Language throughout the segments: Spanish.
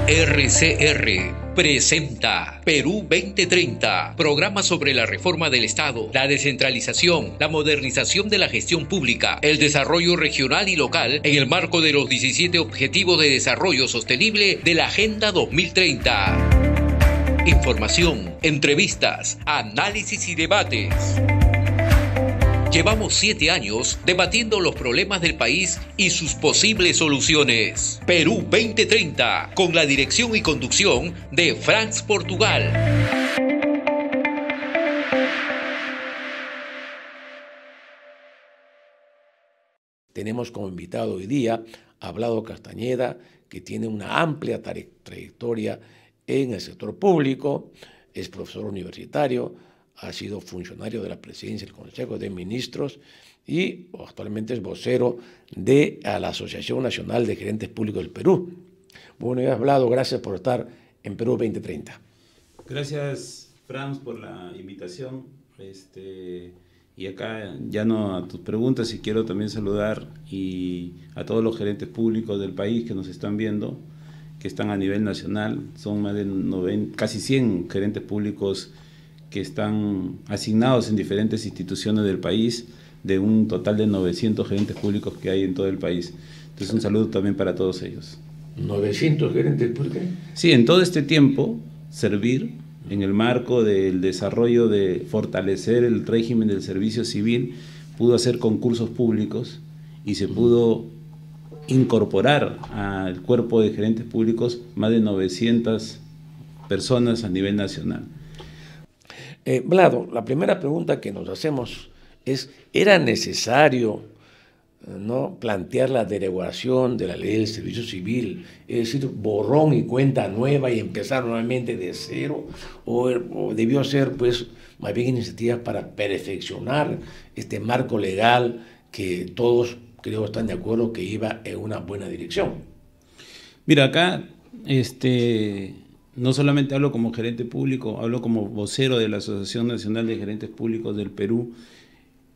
RCR presenta Perú 2030, programa sobre la reforma del Estado, la descentralización, la modernización de la gestión pública, el desarrollo regional y local en el marco de los 17 Objetivos de Desarrollo Sostenible de la Agenda 2030. Información, entrevistas, análisis y debates. Llevamos 7 años debatiendo los problemas del país y sus posibles soluciones. Perú 2030, con la dirección y conducción de Franz Portugal. Tenemos como invitado hoy día a Vlado Castañeda, que tiene una amplia trayectoria en el sector público, es profesor universitario, ha sido funcionario de la presidencia del Consejo de Ministros y actualmente es vocero de la Asociación Nacional de Gerentes Públicos del Perú. Bueno, ya Vlado, gracias por estar en Perú 2030. Gracias, Franz, por la invitación. Y acá, ya no a tus preguntas, y quiero también saludar a todos los gerentes públicos del país que nos están viendo, que están a nivel nacional. Son más de casi 100 gerentes públicos que están asignados en diferentes instituciones del país, de un total de 900 gerentes públicos que hay en todo el país. Entonces, un saludo también para todos ellos. ¿900 gerentes públicos? Sí, en todo este tiempo, servir en el marco del desarrollo de fortalecer el régimen del servicio civil, pudo hacer concursos públicos y se pudo incorporar al cuerpo de gerentes públicos más de 900 personas a nivel nacional. Vlado, la primera pregunta que nos hacemos es, ¿era necesario plantear la derogación de la ley del servicio civil, es decir, borrón y cuenta nueva y empezar nuevamente de cero, o debió ser pues más bien iniciativas para perfeccionar este marco legal que todos creo están de acuerdo que iba en una buena dirección? Mira, acá no solamente hablo como gerente público, hablo como vocero de la Asociación Nacional de Gerentes Públicos del Perú,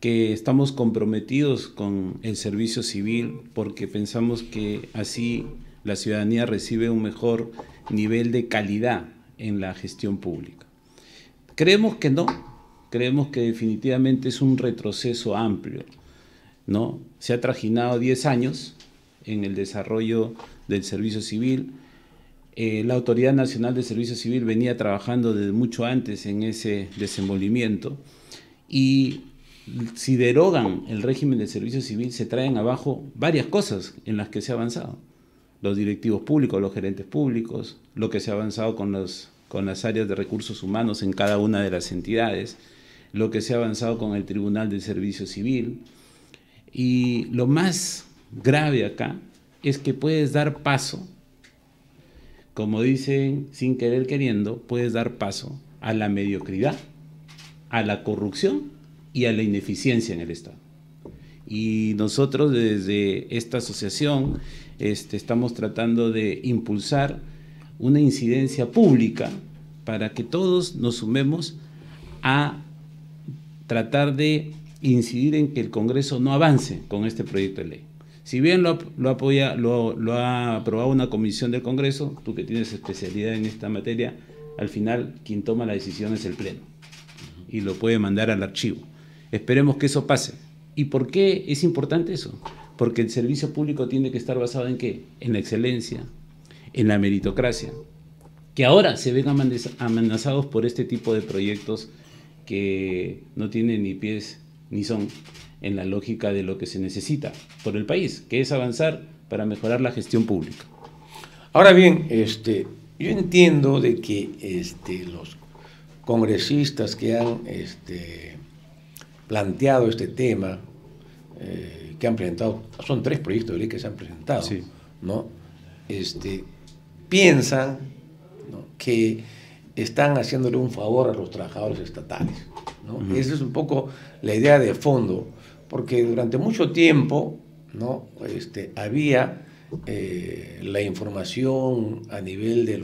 que estamos comprometidos con el servicio civil porque pensamos que así la ciudadanía recibe un mejor nivel de calidad en la gestión pública. Creemos que no, creemos que definitivamente es un retroceso amplio, ¿no? Se ha trajinado 10 años en el desarrollo del servicio civil. La Autoridad Nacional de Servicio Civil venía trabajando desde mucho antes en ese desenvolvimiento, y si derogan el régimen del servicio civil se traen abajo varias cosas en las que se ha avanzado. Los directivos públicos, los gerentes públicos, lo que se ha avanzado con las áreas de recursos humanos en cada una de las entidades, lo que se ha avanzado con el Tribunal del Servicio Civil. Y lo más grave acá es que puedes dar paso, como dicen, sin querer queriendo, puedes dar paso a la mediocridad, a la corrupción y a la ineficiencia en el Estado. Y nosotros desde esta asociación estamos tratando de impulsar una incidencia pública para que todos nos sumemos a tratar de incidir en que el Congreso no avance con este proyecto de ley. Si bien lo ha aprobado una comisión del Congreso, tú que tienes especialidad en esta materia, al final quien toma la decisión es el Pleno y lo puede mandar al archivo. Esperemos que eso pase. ¿Y por qué es importante eso? Porque el servicio público tiene que estar basado ¿en qué? En la excelencia, en la meritocracia, que ahora se ven amenazados por este tipo de proyectos que no tienen ni pies ni son en la lógica de lo que se necesita por el país, que es avanzar para mejorar la gestión pública. Ahora bien, yo entiendo de que los congresistas que han planteado este tema, que han presentado, son 3 proyectos de ley que se han presentado, sí, ¿no? Piensan, ¿no?, que están haciéndole un favor a los trabajadores estatales, ¿no? Esa es un poco la idea de fondo, porque durante mucho tiempo, ¿no?, había la información a nivel de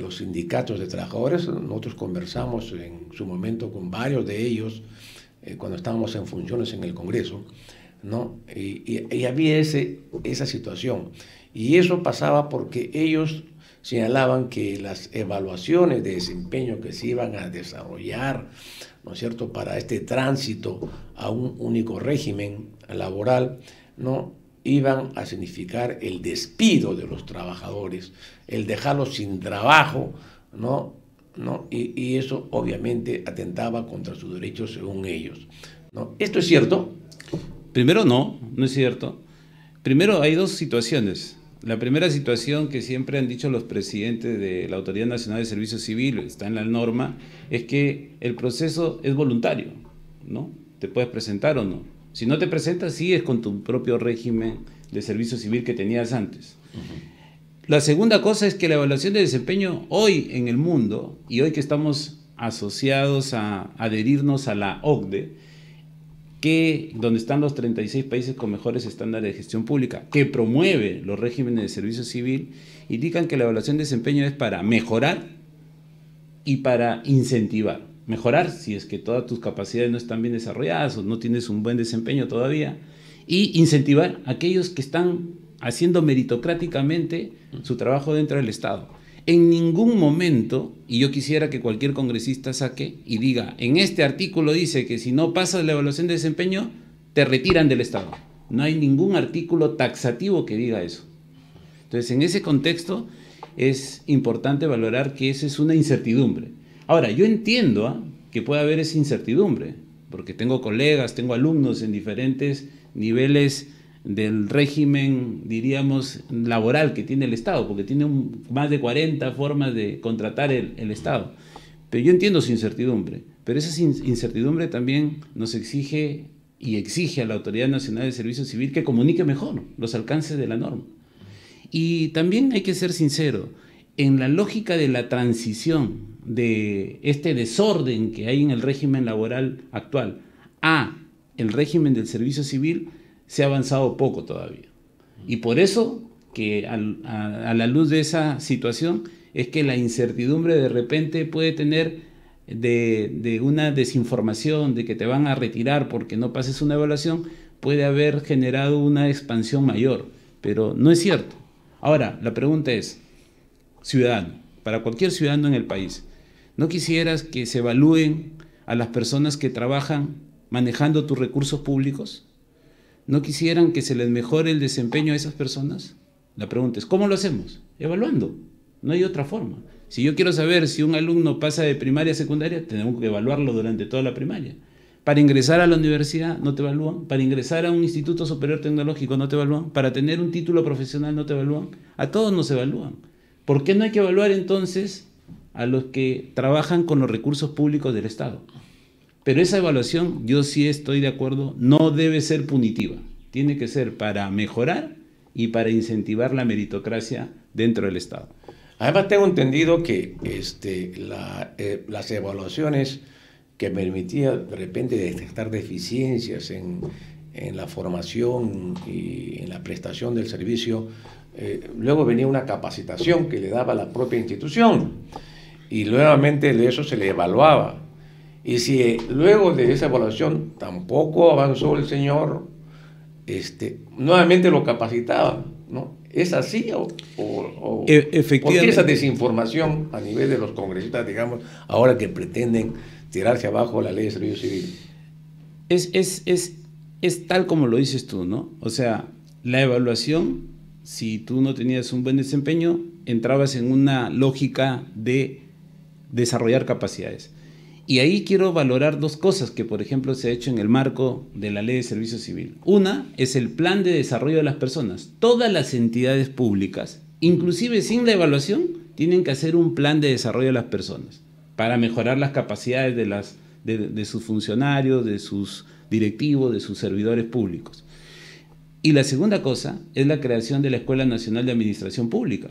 los sindicatos de trabajadores. Nosotros conversamos en su momento con varios de ellos cuando estábamos en funciones en el Congreso, ¿no? Y había esa situación. Y eso pasaba porque ellos señalaban que las evaluaciones de desempeño que se iban a desarrollar, ¿no es cierto?, para este tránsito a un único régimen laboral, ¿no?, iban a significar el despido de los trabajadores, el dejarlos sin trabajo, ¿no? Y eso obviamente atentaba contra sus derechos según ellos, ¿no? ¿Esto es cierto? Primero, no es cierto. Primero, hay dos situaciones. La primera situación que siempre han dicho los presidentes de la Autoridad Nacional de Servicio Civil, está en la norma, es que el proceso es voluntario, ¿no? Te puedes presentar o no. Si no te presentas, sigues con tu propio régimen de servicio civil que tenías antes. La segunda cosa es que la evaluación de desempeño hoy en el mundo, y hoy que estamos asociados a adherirnos a la OCDE, donde están los 36 países con mejores estándares de gestión pública, que promueve los regímenes de servicio civil, indican que la evaluación de desempeño es para mejorar y para incentivar. Mejorar si es que todas tus capacidades no están bien desarrolladas o no tienes un buen desempeño todavía, y incentivar a aquellos que están haciendo meritocráticamente su trabajo dentro del Estado. En ningún momento, y yo quisiera que cualquier congresista saque y diga, en este artículo dice que si no pasas la evaluación de desempeño, te retiran del Estado. No hay ningún artículo taxativo que diga eso. Entonces, en ese contexto, es importante valorar que esa es una incertidumbre. Ahora, yo entiendo que puede haber esa incertidumbre, porque tengo colegas, tengo alumnos en diferentes niveles del régimen, diríamos, laboral que tiene el Estado, porque tiene más de 40 formas de contratar el Estado. Pero yo entiendo su incertidumbre, pero esa incertidumbre también nos exige y exige a la Autoridad Nacional de Servicio Civil que comunique mejor los alcances de la norma. Y también hay que ser sincero, en la lógica de la transición de este desorden que hay en el régimen laboral actual a el régimen del servicio civil, se ha avanzado poco todavía. Y por eso que a la luz de esa situación es que la incertidumbre de repente puede tener de una desinformación, de que te van a retirar porque no pases una evaluación, puede haber generado una expansión mayor, pero no es cierto. Ahora, la pregunta es, ciudadano, para cualquier ciudadano en el país, ¿no quisieras que se evalúen a las personas que trabajan manejando tus recursos públicos? ¿No quisieran que se les mejore el desempeño a esas personas? La pregunta es, ¿cómo lo hacemos? Evaluando. No hay otra forma. Si yo quiero saber si un alumno pasa de primaria a secundaria, tenemos que evaluarlo durante toda la primaria. Para ingresar a la universidad no te evalúan, para ingresar a un instituto superior tecnológico no te evalúan, para tener un título profesional no te evalúan, a todos nos evalúan. ¿Por qué no hay que evaluar entonces a los que trabajan con los recursos públicos del Estado? Pero esa evaluación, yo sí estoy de acuerdo, no debe ser punitiva. Tiene que ser para mejorar y para incentivar la meritocracia dentro del Estado. Además, tengo entendido que las evaluaciones que permitían de repente detectar deficiencias en la formación y en la prestación del servicio, luego venía una capacitación que le daba la propia institución y nuevamente de eso se le evaluaba. Y si luego de esa evaluación tampoco avanzó el señor, nuevamente lo capacitaban, ¿no? ¿Es así efectivamente? ¿Por qué esa desinformación a nivel de los congresistas, digamos, ahora que pretenden tirarse abajo la ley de servicio civil? Es tal como lo dices tú, ¿no? O sea, la evaluación, si tú no tenías un buen desempeño, entrabas en una lógica de desarrollar capacidades. Y ahí quiero valorar dos cosas que, por ejemplo, se ha hecho en el marco de la Ley de Servicio Civil. Una es el plan de desarrollo de las personas. Todas las entidades públicas, inclusive sin la evaluación, tienen que hacer un plan de desarrollo de las personas para mejorar las capacidades de sus funcionarios, de sus directivos, de sus servidores públicos. Y la segunda cosa es la creación de la Escuela Nacional de Administración Pública.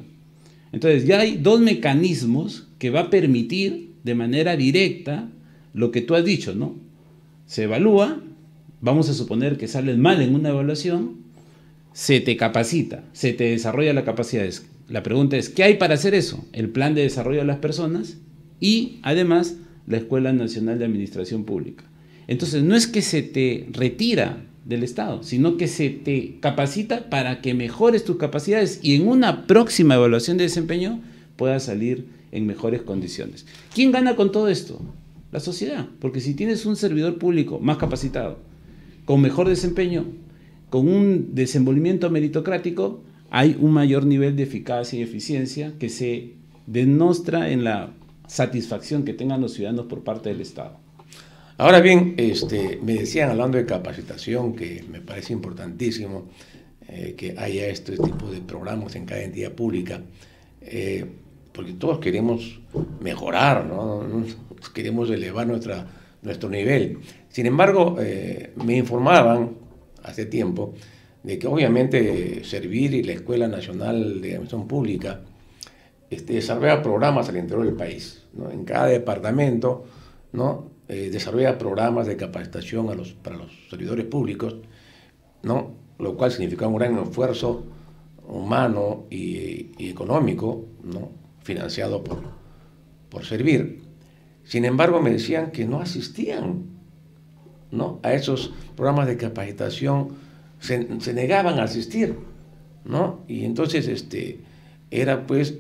Entonces, ya hay dos mecanismos que va a permitir de manera directa lo que tú has dicho, ¿no? Se evalúa, vamos a suponer que sales mal en una evaluación, se te capacita, se te desarrolla las capacidades. La pregunta es, ¿qué hay para hacer eso? El plan de desarrollo de las personas y, además, la Escuela Nacional de Administración Pública. Entonces, no es que se te retira del Estado, sino que se te capacita para que mejores tus capacidades y en una próxima evaluación de desempeño pueda salir en mejores condiciones. ¿Quién gana con todo esto? La sociedad, porque si tienes un servidor público más capacitado, con mejor desempeño, con un desenvolvimiento meritocrático, hay un mayor nivel de eficacia y eficiencia que se demuestra en la satisfacción que tengan los ciudadanos por parte del Estado. Ahora bien, me decían, hablando de capacitación, que me parece importantísimo que haya este tipo de programas en cada entidad pública, porque todos queremos mejorar, ¿no? Queremos elevar nuestro nivel. Sin embargo, me informaban hace tiempo de que obviamente Servir y la Escuela Nacional de Administración Pública desarrolla programas al interior del país, ¿no? En cada departamento, ¿no? Desarrolla programas de capacitación para los servidores públicos, ¿no? Lo cual significa un gran esfuerzo humano y económico, ¿no? Financiado por Servir. Sin embargo, me decían que no asistían, ¿no? A esos programas de capacitación, se negaban a asistir, ¿no? Y entonces era pues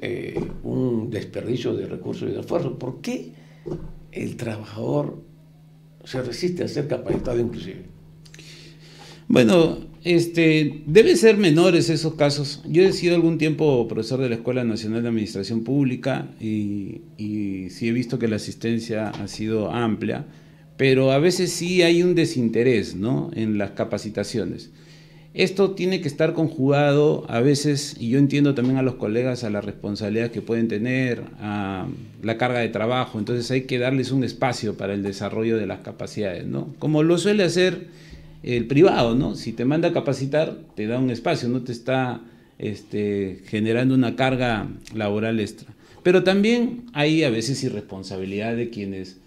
un desperdicio de recursos y de esfuerzo. ¿Por qué el trabajador se resiste a ser capacitado inclusive? Bueno, deben ser menores esos casos. Yo he sido algún tiempo profesor de la Escuela Nacional de Administración Pública y sí he visto que la asistencia ha sido amplia, pero a veces sí hay un desinterés, ¿no?, en las capacitaciones. Esto tiene que estar conjugado a veces, y yo entiendo también a los colegas a la responsabilidad que pueden tener, a la carga de trabajo, entonces hay que darles un espacio para el desarrollo de las capacidades, ¿no? Como lo suele hacer el privado, ¿no? Si te manda a capacitar, te da un espacio, no te está generando una carga laboral extra. Pero también hay a veces irresponsabilidad de quienes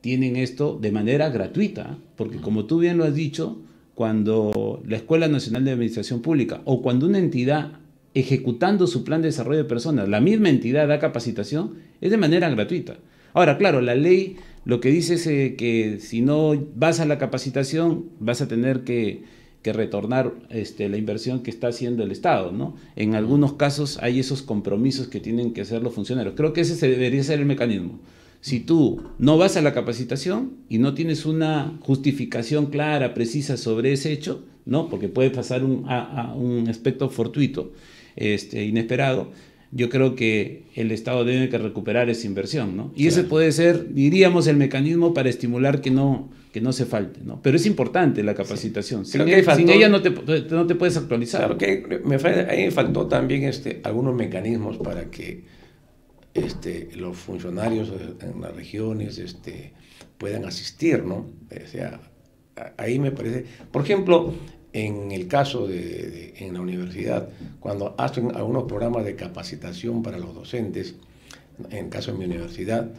tienen esto de manera gratuita, porque como tú bien lo has dicho, cuando la Escuela Nacional de Administración Pública o cuando una entidad ejecutando su plan de desarrollo de personas, la misma entidad da capacitación, es de manera gratuita. Ahora, claro, la ley lo que dice es que si no vas a la capacitación vas a tener que retornar la inversión que está haciendo el Estado, ¿no? En algunos casos hay esos compromisos que tienen que hacer los funcionarios. Creo que ese debería ser el mecanismo. Si tú no vas a la capacitación y no tienes una justificación clara, precisa sobre ese hecho, ¿no?, porque puede pasar a un aspecto fortuito, inesperado, yo creo que el Estado debe que recuperar esa inversión, ¿no? Y claro, ese puede ser, diríamos, el mecanismo para estimular que no se falte, ¿no? Pero es importante la capacitación. Sí. Sin ella no te puedes actualizar. Claro que ahí me faltó también algunos mecanismos para que los funcionarios en las regiones puedan asistir, ¿no? O sea, ahí me parece, por ejemplo, en el caso en la universidad, cuando hacen algunos programas de capacitación para los docentes, en el caso de mi universidad,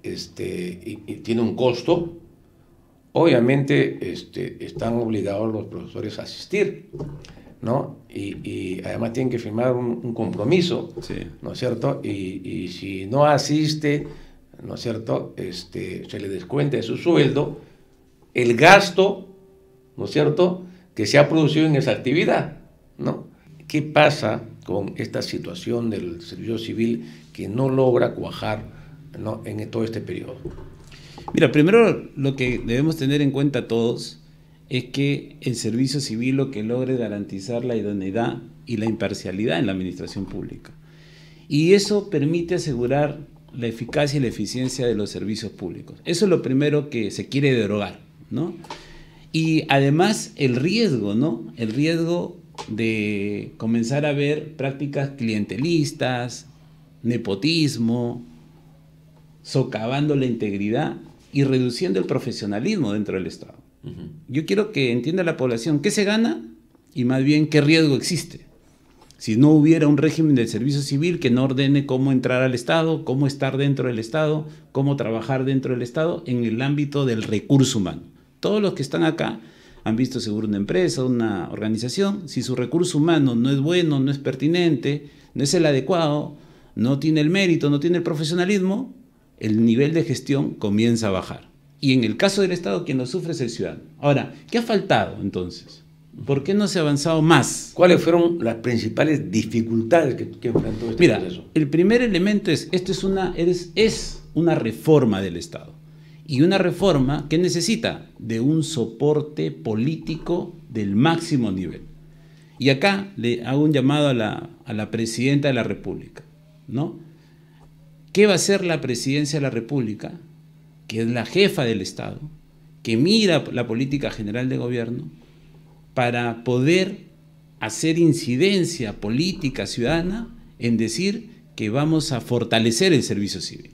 y tiene un costo, obviamente están obligados los profesores a asistir, ¿no? Y además tienen que firmar un compromiso, sí, ¿no es cierto? Y si no asiste, ¿no es cierto?, se le descuenta de su sueldo el gasto, ¿no es cierto?, que se ha producido en esa actividad, ¿no? ¿Qué pasa con esta situación del servicio civil que no logra cuajar, ¿no?, en todo este periodo? Mira, primero lo que debemos tener en cuenta todos es que el servicio civil lo que logra es garantizar la idoneidad y la imparcialidad en la administración pública. Y eso permite asegurar la eficacia y la eficiencia de los servicios públicos. Eso es lo primero que se quiere derogar, ¿no? Y además el riesgo, ¿no? El riesgo de comenzar a ver prácticas clientelistas, nepotismo, socavando la integridad y reduciendo el profesionalismo dentro del Estado. Yo quiero que entienda la población qué se gana y más bien qué riesgo existe. Si no hubiera un régimen del servicio civil que no ordene cómo entrar al Estado, cómo estar dentro del Estado, cómo trabajar dentro del Estado en el ámbito del recurso humano. Todos los que están acá han visto seguro una empresa, una organización. Si su recurso humano no es bueno, no es pertinente, no es el adecuado, no tiene el mérito, no tiene el profesionalismo, el nivel de gestión comienza a bajar. Y en el caso del Estado, quien lo sufre es el ciudadano. Ahora, ¿qué ha faltado entonces? ¿Por qué no se ha avanzado más? ¿Cuáles fueron las principales dificultades que enfrentó este proceso? El primer elemento es, esto es una reforma del Estado. Y una reforma que necesita de un soporte político del máximo nivel. Y acá le hago un llamado a la Presidenta de la República, ¿no? ¿Qué va a hacer la Presidencia de la República, que es la jefa del Estado, que mira la política general de gobierno, para poder hacer incidencia política ciudadana en decir que vamos a fortalecer el servicio civil?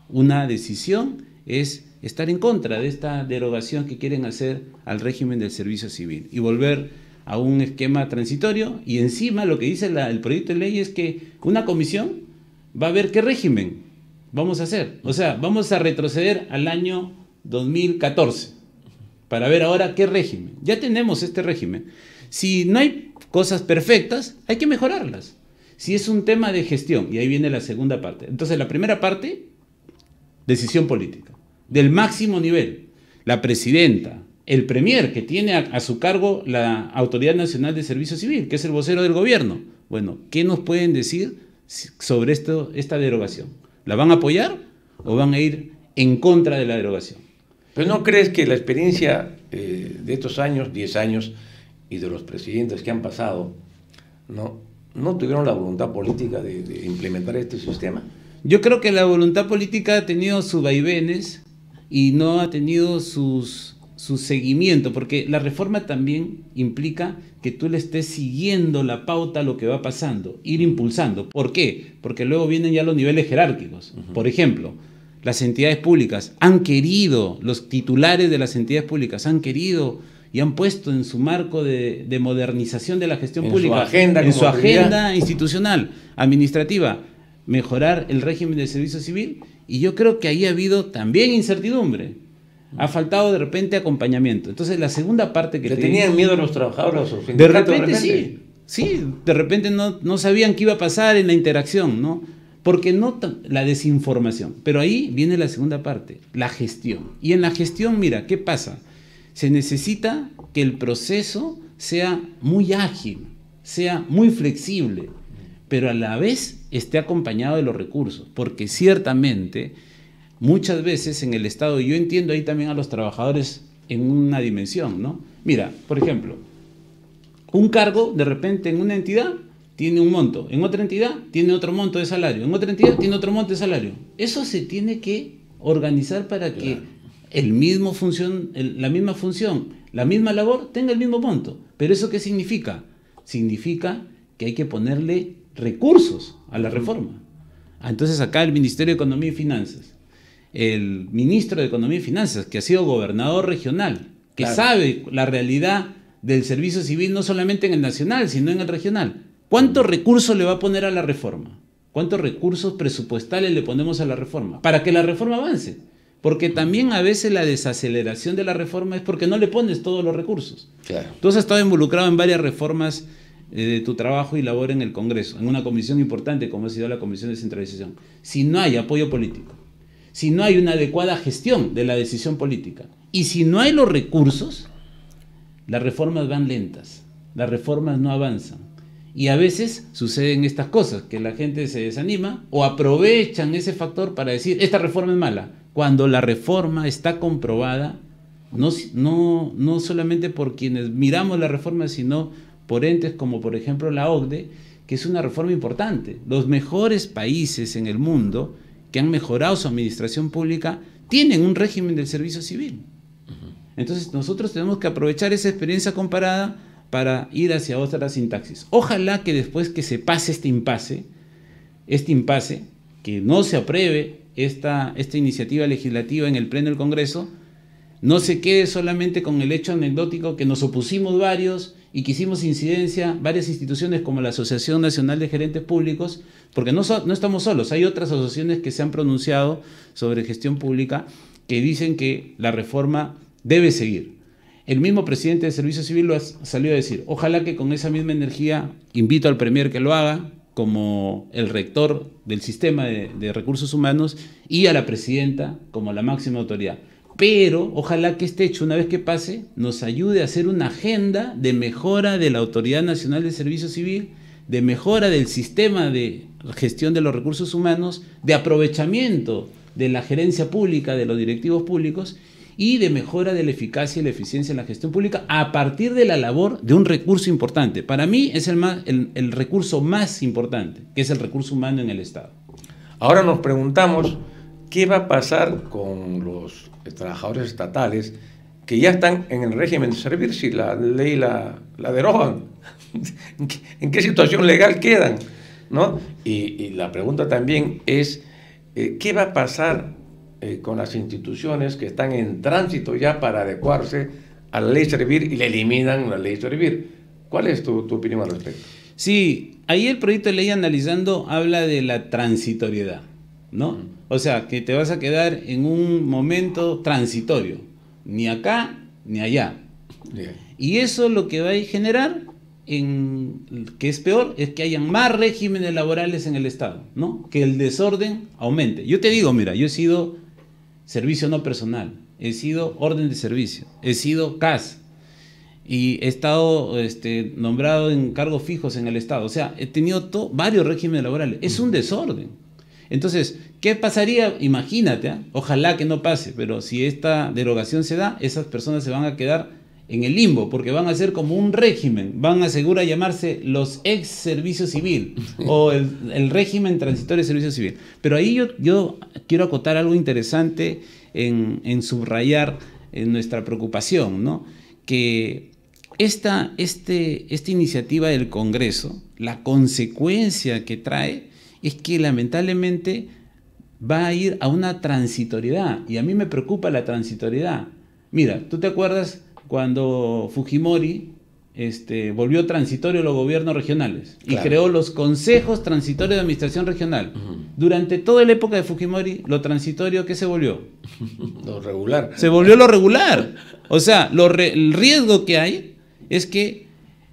Una decisión es estar en contra de esta derogación que quieren hacer al régimen del servicio civil y volver a un esquema transitorio, y encima lo que dice el proyecto de ley es que una comisión va a ver qué régimen vamos a hacer. O sea, vamos a retroceder al año 2014 para ver ahora qué régimen. Ya tenemos este régimen. Si no hay cosas perfectas, hay que mejorarlas. Si es un tema de gestión, y ahí viene la segunda parte. Entonces, la primera parte, decisión política, del máximo nivel. La presidenta, el premier, que tiene a su cargo la Autoridad Nacional de Servicio Civil, que es el vocero del gobierno. Bueno, ¿qué nos pueden decir sobre esta derogación? ¿La van a apoyar o van a ir en contra de la derogación? ¿Pero no crees que la experiencia de estos años, 10 años, y de los presidentes que han pasado, no tuvieron la voluntad política de implementar este sistema? Yo creo que la voluntad política ha tenido sus vaivenes y no ha tenido su seguimiento, porque la reforma también implica que tú le estés siguiendo la pauta a lo que va pasando, ir impulsando. ¿Por qué? Porque luego vienen ya los niveles jerárquicos. Por ejemplo, las entidades públicas han querido, los titulares de las entidades públicas han querido y han puesto en su marco de modernización de la gestión pública, en su agenda institucional, administrativa, mejorar el régimen del servicio civil, y yo creo que ahí ha habido también incertidumbre. Ha faltado de repente acompañamiento. Entonces, la segunda parte que tenían miedo a los trabajadores, a los sindicatos, de repente sí, de repente no sabían qué iba a pasar en la interacción, ¿no? Porque la desinformación. Pero ahí viene la segunda parte, la gestión. Y en la gestión, mira, ¿qué pasa? Se necesita que el proceso sea muy ágil, sea muy flexible, pero a la vez esté acompañado de los recursos, porque ciertamente muchas veces en el Estado, y yo entiendo ahí también a los trabajadores en una dimensión, ¿no? Mira, por ejemplo, un cargo de repente en una entidad tiene un monto, en otra entidad tiene otro monto de salario, en otra entidad tiene otro monto de salario. Eso se tiene que organizar para que la misma función, la misma labor tenga el mismo monto. ¿Pero eso qué significa? Significa que hay que ponerle recursos a la reforma. Entonces acá el Ministerio de Economía y Finanzas, el ministro de Economía y Finanzas, que ha sido gobernador regional, que sabe la realidad del servicio civil no solamente en el nacional, sino en el regional. ¿Cuántos recursos le va a poner a la reforma? ¿Cuántos recursos presupuestales le ponemos a la reforma? Para que la reforma avance. Porque también a veces la desaceleración de la reforma es porque no le pones todos los recursos. Claro. Tú has estado involucrado en varias reformas de tu trabajo y labor en el Congreso, en una comisión importante como ha sido la Comisión de Descentralización. Si no hay apoyo político, si no hay una adecuada gestión de la decisión política y si no hay los recursos, las reformas van lentas, las reformas no avanzan. Y a veces suceden estas cosas, que la gente se desanima o aprovechan ese factor para decir, esta reforma es mala, cuando la reforma está comprobada, no solamente por quienes miramos la reforma, sino por entes como por ejemplo la OCDE, que es una reforma importante. Los mejores países en el mundo que han mejorado su administración pública tienen un régimen del servicio civil. Entonces nosotros tenemos que aprovechar esa experiencia comparada para ir hacia otra sintaxis. Ojalá que después que se pase este impasse, que no se apruebe esta iniciativa legislativa en el Pleno del Congreso, no se quede solamente con el hecho anecdótico que nos opusimos varios y que hicimos incidencia varias instituciones como la Asociación Nacional de Gerentes Públicos, porque no estamos solos, hay otras asociaciones que se han pronunciado sobre gestión pública que dicen que la reforma debe seguir. El mismo presidente de Servicio Civil lo salió a decir. Ojalá que con esa misma energía invito al premier que lo haga, como el rector del sistema de recursos humanos, y a la presidenta como la máxima autoridad. pero ojalá que este hecho, una vez que pase, nos ayude a hacer una agenda de mejora de la Autoridad Nacional de Servicio Civil, de mejora del sistema de gestión de los recursos humanos, de aprovechamiento de la gerencia pública, de los directivos públicos, y de mejora de la eficacia y la eficiencia en la gestión pública a partir de la labor de un recurso importante. Para mí es el recurso más importante, que es el recurso humano en el Estado. Ahora nos preguntamos qué va a pasar con los trabajadores estatales que ya están en el régimen de servir si la ley la derogan. ¿En qué situación legal quedan? ¿No? Y la pregunta también es, ¿qué va a pasar con las instituciones que están en tránsito ya para adecuarse a la ley servir y le eliminan la ley servir? ¿Cuál es tu opinión al respecto? Sí, ahí el proyecto de ley analizando habla de la transitoriedad, ¿no? O sea, que te vas a quedar en un momento transitorio, ni acá ni allá. Bien. Y eso lo que va a generar, que es peor, es que hayan más regímenes laborales en el Estado, ¿no? Que el desorden aumente. Yo te digo, mira, yo he sido servicio no personal, he sido orden de servicio, he sido CAS y he estado nombrado en cargos fijos en el Estado. O sea, he tenido varios regímenes laborales. Es un desorden. Entonces, ¿qué pasaría? Imagínate, ojalá que no pase, pero si esta derogación se da, esas personas se van a quedar en el limbo, porque van a ser como un régimen, van a seguro a llamarse los ex servicio civil o el régimen transitorio de servicio civil. Pero ahí yo quiero acotar algo interesante en subrayar nuestra preocupación, ¿no? Que esta iniciativa del Congreso, la consecuencia que trae es que lamentablemente va a ir a una transitoriedad, y a mí me preocupa la transitoriedad. Mira, ¿tú te acuerdas cuando Fujimori volvió transitorio los gobiernos regionales y creó los consejos transitorios de administración regional? Durante toda la época de Fujimori, lo transitorio, ¿qué se volvió? Lo regular. Se volvió lo regular. O sea, el riesgo que hay es que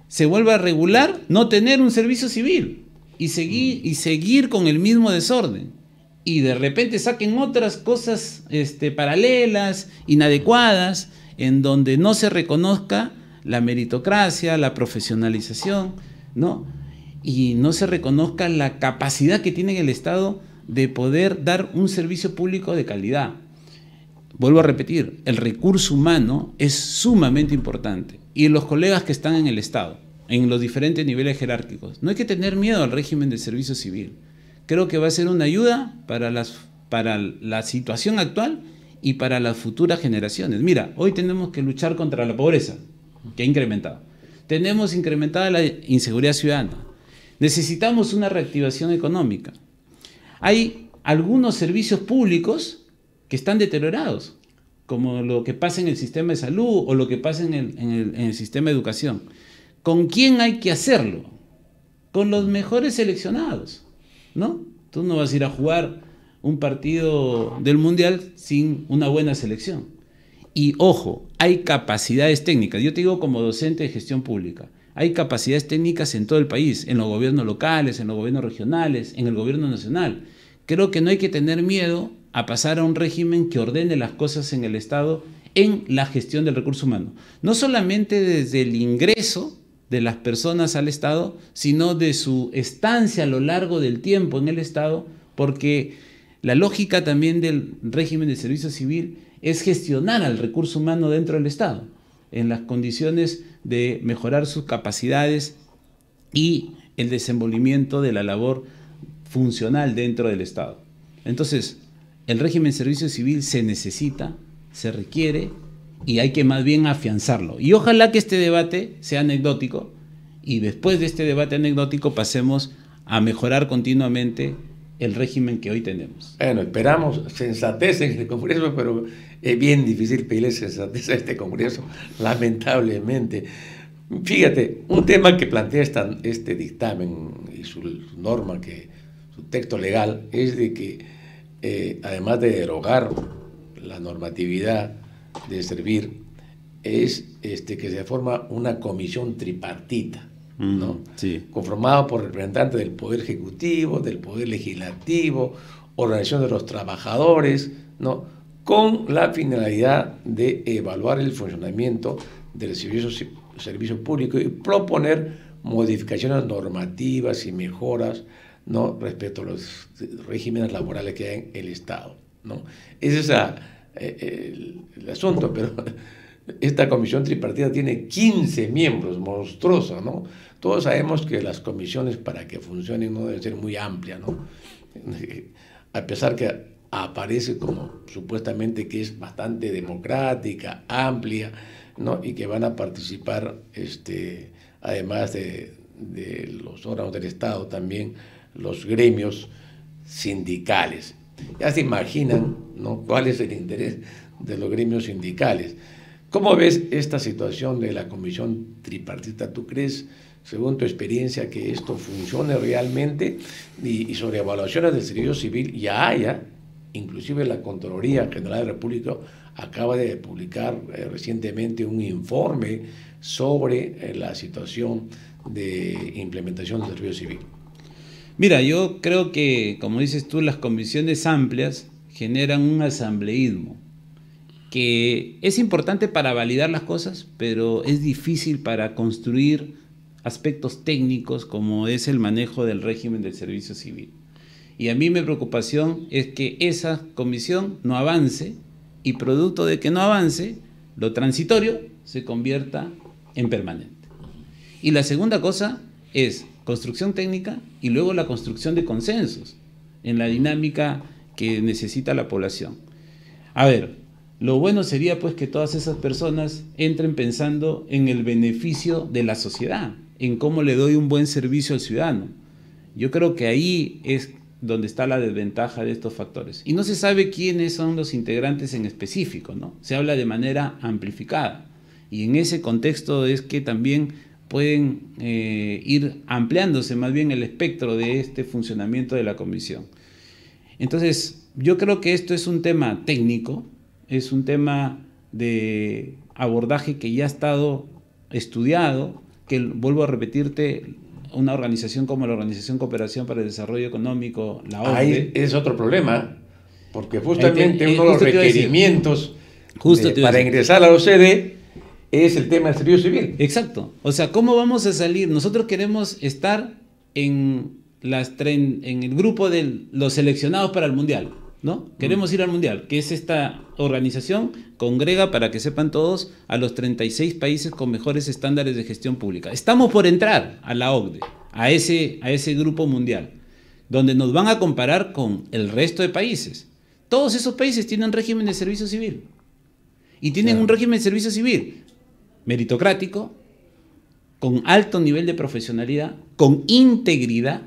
se vuelva regular no tener un servicio civil y seguir con el mismo desorden. Y de repente saquen otras cosas paralelas, inadecuadas, en donde no se reconozca la meritocracia, la profesionalización, ¿no? Y no se reconozca la capacidad que tiene el Estado de poder dar un servicio público de calidad. Vuelvo a repetir, el recurso humano es sumamente importante. Y los colegas que están en el Estado, en los diferentes niveles jerárquicos, no hay que tener miedo al régimen de servicio civil. Creo que va a ser una ayuda para la situación actual y para las futuras generaciones. Mira, hoy tenemos que luchar contra la pobreza, que ha incrementado. Tenemos incrementada la inseguridad ciudadana. Necesitamos una reactivación económica. Hay algunos servicios públicos que están deteriorados, como lo que pasa en el sistema de salud o lo que pasa en el sistema de educación. ¿Con quién hay que hacerlo? Con los mejores seleccionados, ¿no? Tú no vas a ir a jugar un partido del Mundial sin una buena selección. Y ojo, hay capacidades técnicas. Yo te digo como docente de gestión pública, hay capacidades técnicas en todo el país, en los gobiernos locales, en los gobiernos regionales, en el gobierno nacional. Creo que no hay que tener miedo a pasar a un régimen que ordene las cosas en el Estado en la gestión del recurso humano. No solamente desde el ingreso de las personas al Estado, sino de su estancia a lo largo del tiempo en el Estado, porque la lógica también del régimen de servicio civil es gestionar al recurso humano dentro del Estado, en las condiciones de mejorar sus capacidades y el desenvolvimiento de la labor funcional dentro del Estado. Entonces, el régimen de servicio civil se necesita, se requiere y hay que más bien afianzarlo. Y ojalá que este debate sea anecdótico y después de este debate anecdótico pasemos a mejorar continuamente el régimen que hoy tenemos. Bueno, esperamos sensatez en el Congreso, pero es bien difícil pedirle sensatez a este Congreso, lamentablemente. Fíjate, un tema que plantea este dictamen y su norma, su texto legal, es de que además de derogar la normatividad de servir, es que se forma una comisión tripartita, ¿no? Sí. Conformada por representantes del Poder Ejecutivo, del Poder Legislativo, Organización de los Trabajadores, ¿no? con la finalidad de evaluar el funcionamiento del servicio público y proponer modificaciones normativas y mejoras, ¿no?, respecto a los regímenes laborales que hay en el Estado, ¿no? Ese es el asunto, pero esta comisión tripartita tiene 15 miembros, monstruosa, ¿no? Todos sabemos que las comisiones, para que funcionen, no deben ser muy amplias, ¿no? A pesar que aparece como supuestamente que es bastante democrática, amplia, ¿no?, y que van a participar, además de los órganos del Estado, también los gremios sindicales. Ya se imaginan, ¿no?, cuál es el interés de los gremios sindicales. ¿Cómo ves esta situación de la comisión tripartita? ¿Tú crees, según tu experiencia, que esto funcione realmente? Y sobre evaluaciones del servicio civil ya haya, inclusive la Contraloría General de la República acaba de publicar recientemente un informe sobre la situación de implementación del servicio civil. Mira, yo creo que, como dices tú, las comisiones amplias generan un asambleísmo que es importante para validar las cosas, pero es difícil para construir aspectos técnicos como es el manejo del régimen del servicio civil. Y a mí mi preocupación es que esa comisión no avance y producto de que no avance, lo transitorio se convierta en permanente. Y la segunda cosa es construcción técnica y luego la construcción de consensos en la dinámica que necesita la población. A ver, lo bueno sería pues que todas esas personas entren pensando en el beneficio de la sociedad, en cómo le doy un buen servicio al ciudadano. Yo creo que ahí es donde está la desventaja de estos factores. Y no se sabe quiénes son los integrantes en específico, ¿no? Se habla de manera amplificada. Y en ese contexto es que también pueden ir ampliándose más bien el espectro de este funcionamiento de la comisión. Entonces, yo creo que esto es un tema técnico, es un tema de abordaje que ya ha estado estudiado, que vuelvo a repetirte, una organización como la Organización Cooperación para el Desarrollo Económico, la OCDE. Ahí es otro problema, porque justamente uno de los requerimientos para ingresar a la OCDE es el tema del servicio civil. Exacto. O sea, ¿cómo vamos a salir? Nosotros queremos estar en el grupo de los seleccionados para el Mundial, ¿no? Queremos ir al Mundial, que es esta organización, congrega, para que sepan todos, a los 36 países con mejores estándares de gestión pública. Estamos por entrar a la OCDE, a ese grupo mundial, donde nos van a comparar con el resto de países. Todos esos países tienen régimen de servicio civil. Y tienen un régimen de servicio civil meritocrático, con alto nivel de profesionalidad, con integridad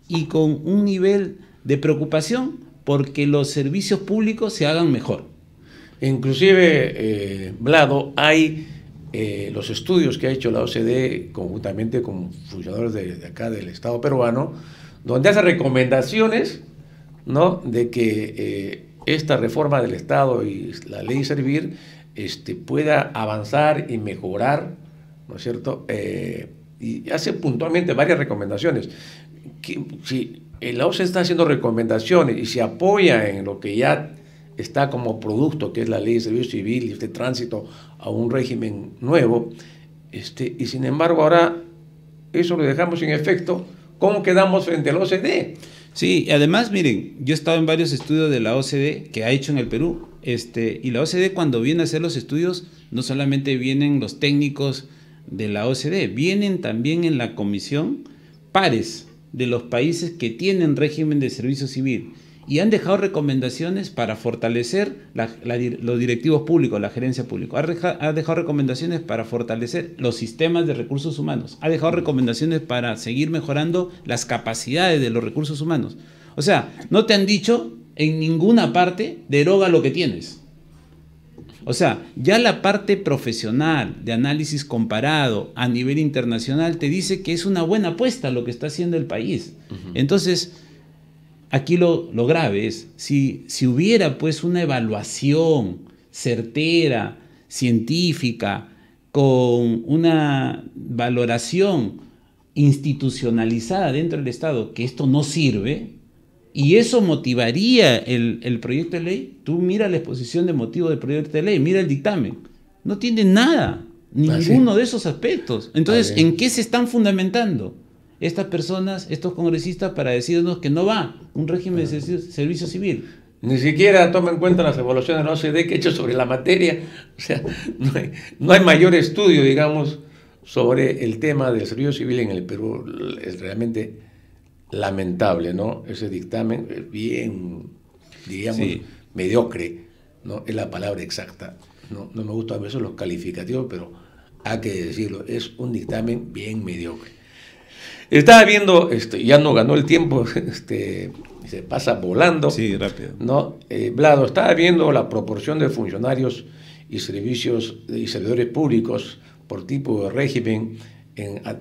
y con un nivel de preocupación porque los servicios públicos se hagan mejor. Inclusive, Vlado, hay los estudios que ha hecho la OCDE conjuntamente con funcionarios de acá del Estado peruano, donde hace recomendaciones, ¿no?, de que esta reforma del Estado y la ley Servir pueda avanzar y mejorar, ¿no es cierto? Y hace puntualmente varias recomendaciones. Que, si la OCDE está haciendo recomendaciones y se apoya en lo que ya está como producto, que es la ley de servicio civil y este tránsito a un régimen nuevo, y sin embargo ahora eso lo dejamos sin efecto, ¿cómo quedamos frente a la OCDE? Sí, además, miren, yo he estado en varios estudios de la OCDE que ha hecho en el Perú, y la OCDE, cuando viene a hacer los estudios, no solamente vienen los técnicos de la OCDE, vienen también en la comisión pares de los países que tienen régimen de servicio civil y han dejado recomendaciones para fortalecer los directivos públicos, la gerencia pública. Ha dejado recomendaciones para fortalecer los sistemas de recursos humanos. Ha dejado recomendaciones para seguir mejorando las capacidades de los recursos humanos. O sea, no te han dicho en ninguna parte deroga lo que tienes. O sea, ya la parte profesional de análisis comparado a nivel internacional te dice que es una buena apuesta lo que está haciendo el país. Entonces, aquí lo grave es, si hubiera pues una evaluación certera, científica, con una valoración institucionalizada dentro del Estado, que esto no sirve, Y eso motivaría el proyecto de ley. Tú mira la exposición de motivo del proyecto de ley, mira el dictamen. No tiene nada, ninguno de esos aspectos. Entonces, ¿en qué se están fundamentando estas personas, estos congresistas, para decirnos que no va un régimen de servicio civil? Ni siquiera toma en cuenta las evaluaciones de la OCDE que he hecho sobre la materia. O sea, no hay mayor estudio, digamos, sobre el tema del servicio civil en el Perú. Es realmente lamentable, ¿no? Ese dictamen es bien, diríamos, mediocre, ¿no? Es la palabra exacta. No me gustan a veces los calificativos, pero hay que decirlo, es un dictamen bien mediocre. Estaba viendo, ya no ganó el tiempo, se pasa volando. Sí, rápido. ¿No? Vlado, estaba viendo la proporción de funcionarios y servicios y servidores públicos por tipo de régimen,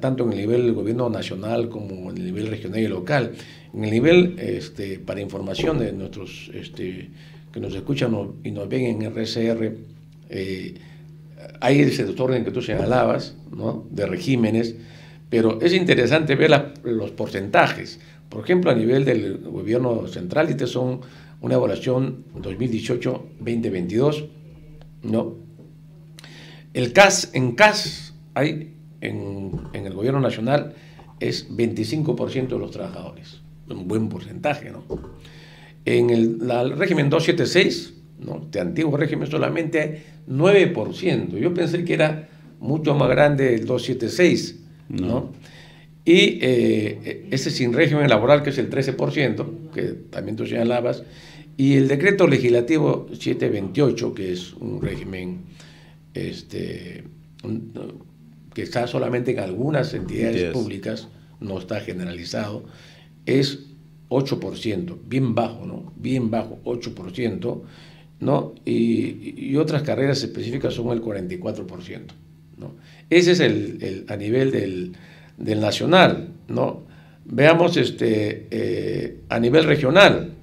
tanto en el nivel del gobierno nacional como en el nivel regional y local. En el nivel, para información de nuestros que nos escuchan y nos ven en RCR, hay ese orden que tú señalabas, ¿no? De regímenes, pero es interesante ver los porcentajes. Por ejemplo, a nivel del gobierno central, y son una evaluación 2018-2022, ¿no? En CAS hay, en el gobierno nacional, es 25% de los trabajadores, un buen porcentaje, ¿no? En el régimen 276, ¿no? De antiguo régimen, solamente 9%. Yo pensé que era mucho más grande el 276, ¿no? Y ese sin régimen laboral, que es el 13%, que también tú señalabas, y el decreto legislativo 728, que es un régimen que está solamente en algunas entidades públicas, no está generalizado, es 8%, bien bajo, ¿no? Bien bajo, 8%, ¿no? Y otras carreras específicas son el 44%, ¿no? Ese es a nivel del nacional, ¿no? Veamos a nivel regional.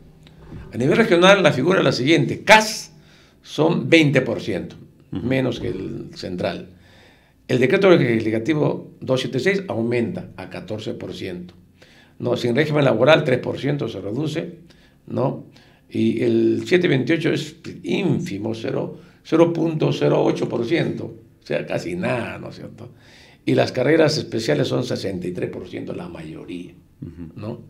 A nivel regional la figura es la siguiente: CAS son 20%, menos que el central. El decreto legislativo 276 aumenta a 14%, ¿no? Sin régimen laboral 3% se reduce, ¿no? Y el 728 es ínfimo, 0.08%, o sea, casi nada, ¿no es cierto? Y las carreras especiales son 63%, la mayoría, ¿no?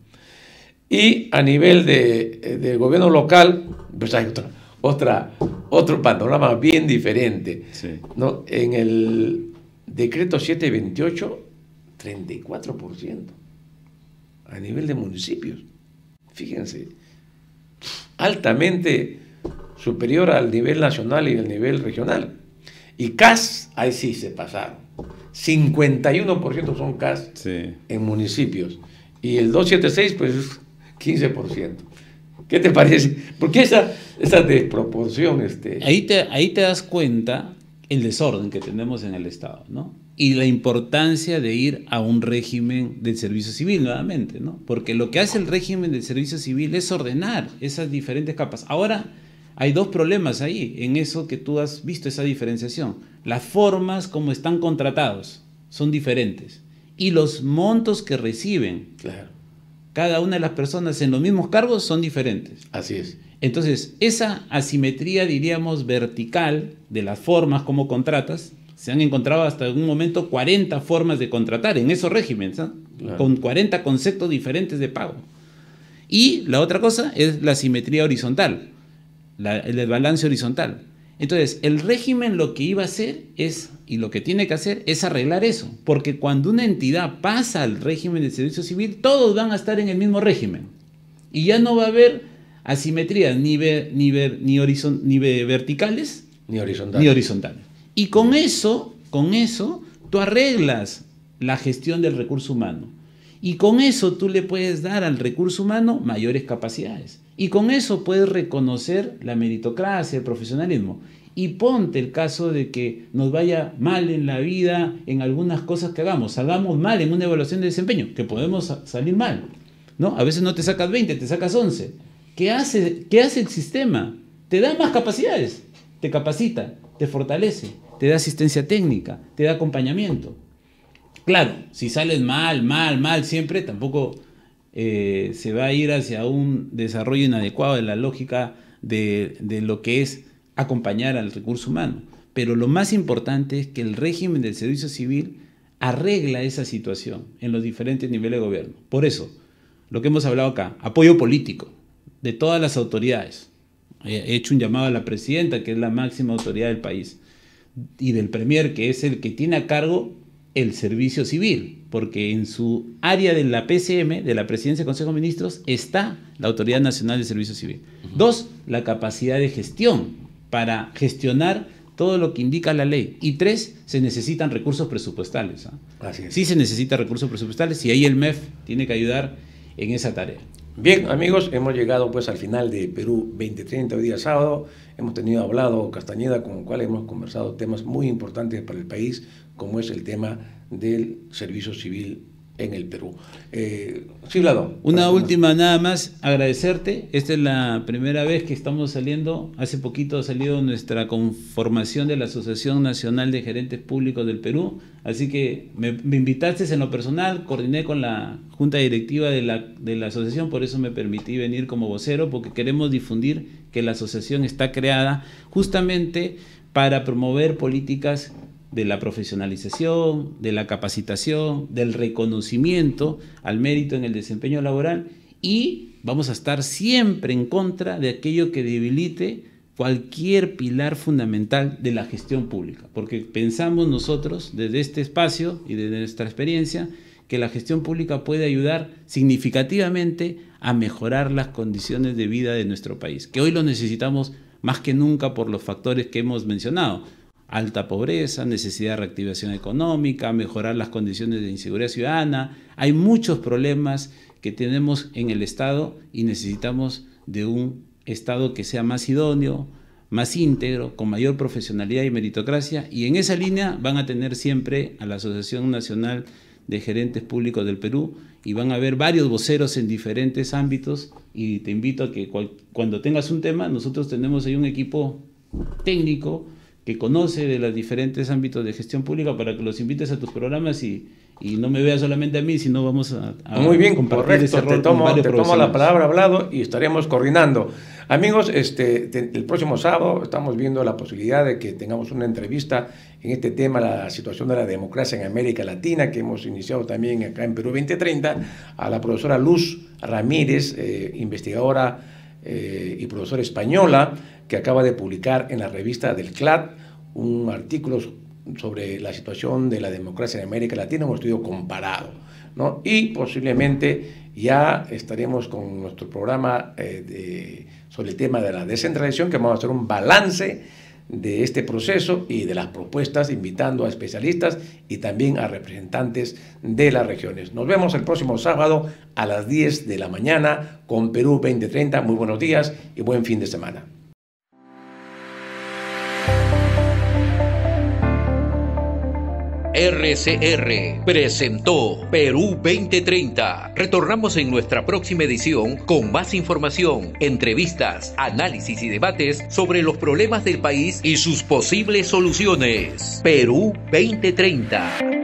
Y a nivel de gobierno local, pues hay otro panorama bien diferente, ¿no? En el decreto 728, 34%. A nivel de municipios, fíjense, altamente superior al nivel nacional y al nivel regional. Y CAS, ahí sí se pasaron. 51% son CAS en municipios. Y el 276, pues 15%. ¿Qué te parece? ¿Por qué esa desproporción? Ahí te das cuenta el desorden que tenemos en el Estado, ¿no? Y la importancia de ir a un régimen del servicio civil nuevamente, ¿no? Porque lo que hace el régimen del servicio civil es ordenar esas diferentes capas. Ahora hay dos problemas ahí, en eso que tú has visto, esa diferenciación. Las formas como están contratados son diferentes y los montos que reciben cada una de las personas en los mismos cargos son diferentes. Así es. Entonces, esa asimetría, diríamos, vertical de las formas como contratas, se han encontrado hasta algún momento 40 formas de contratar en esos regímenes, ¿no? Con 40 conceptos diferentes de pago. Y la otra cosa es la asimetría horizontal, el desbalance horizontal. Entonces, el régimen lo que iba a hacer y lo que tiene que hacer es arreglar eso, porque cuando una entidad pasa al régimen de servicio civil, todos van a estar en el mismo régimen y ya no va a haber asimetrías ni verticales ni horizontales. Y con eso tú arreglas la gestión del recurso humano. Y con eso tú le puedes dar al recurso humano mayores capacidades. Y con eso puedes reconocer la meritocracia, el profesionalismo. Y ponte el caso de que nos vaya mal en la vida en algunas cosas que hagamos. Salgamos mal en una evaluación de desempeño, que podemos salir mal, ¿no? A veces no te sacas 20, te sacas 11. ¿Qué hace el sistema? Te da más capacidades, te capacita, te fortalece, te da asistencia técnica, te da acompañamiento. Claro, si sales mal siempre, tampoco se va a ir hacia un desarrollo inadecuado de la lógica de lo que es acompañar al recurso humano. Pero lo más importante es que el régimen del servicio civil arregla esa situación en los diferentes niveles de gobierno. Por eso, lo que hemos hablado acá, apoyo político de todas las autoridades. He hecho un llamado a la presidenta, que es la máxima autoridad del país, y del premier, que es el que tiene a cargo el servicio civil, porque en su área de la PCM, de la Presidencia del Consejo de Ministros, está la Autoridad Nacional de Servicio Civil. Dos, la capacidad de gestión para gestionar todo lo que indica la ley. Y tres, se necesitan recursos presupuestales. Así es. Sí se necesitan recursos presupuestales y ahí el MEF tiene que ayudar en esa tarea. Bien, amigos, hemos llegado pues al final de Perú 2030, hoy día sábado. Hemos hablado Castañeda, con el cual hemos conversado temas muy importantes para el país, como es el tema del servicio civil en el Perú. Sí, Vlado. Una última nada más, agradecerte. Esta es la primera vez que estamos saliendo. Hace poquito ha salido nuestra conformación de la Asociación Nacional de Gerentes Públicos del Perú. Así que me invitaste en lo personal, coordiné con la Junta Directiva de la asociación, por eso me permití venir como vocero, porque queremos difundir que la asociación está creada justamente para promover políticas de la profesionalización, de la capacitación, del reconocimiento al mérito en el desempeño laboral, y vamos a estar siempre en contra de aquello que debilite cualquier pilar fundamental de la gestión pública, porque pensamos nosotros desde este espacio y desde nuestra experiencia que la gestión pública puede ayudar significativamente a mejorar las condiciones de vida de nuestro país, que hoy lo necesitamos más que nunca por los factores que hemos mencionado: alta pobreza, necesidad de reactivación económica, mejorar las condiciones de inseguridad ciudadana. Hay muchos problemas que tenemos en el Estado y necesitamos de un Estado que sea más idóneo, más íntegro, con mayor profesionalidad y meritocracia, y en esa línea van a tener siempre a la Asociación Nacional de Gerentes Públicos del Perú, y van a haber varios voceros en diferentes ámbitos, y te invito a que cuando tengas un tema, nosotros tenemos ahí un equipo técnico que conoce de los diferentes ámbitos de gestión pública, para que los invites a tus programas y no me veas solamente a mí, sino vamos a muy bien, compartir correcto, ese rol te tomo con la palabra, Vlado, y estaremos coordinando. Amigos, el próximo sábado estamos viendo la posibilidad de que tengamos una entrevista en este tema, la situación de la democracia en América Latina, que hemos iniciado también acá en Perú 2030, a la profesora Luz Ramírez, investigadora y profesora española, que acaba de publicar en la revista del CLAD un artículo sobre la situación de la democracia en América Latina, un estudio comparado, ¿no? Y posiblemente ya estaremos con nuestro programa sobre el tema de la descentralización, que vamos a hacer un balance de este proceso y de las propuestas, invitando a especialistas y también a representantes de las regiones. Nos vemos el próximo sábado a las 10 de la mañana con Perú 2030. Muy buenos días y buen fin de semana. RCR presentó Perú 2030. Retornamos en nuestra próxima edición con más información, entrevistas, análisis y debates sobre los problemas del país y sus posibles soluciones. Perú 2030.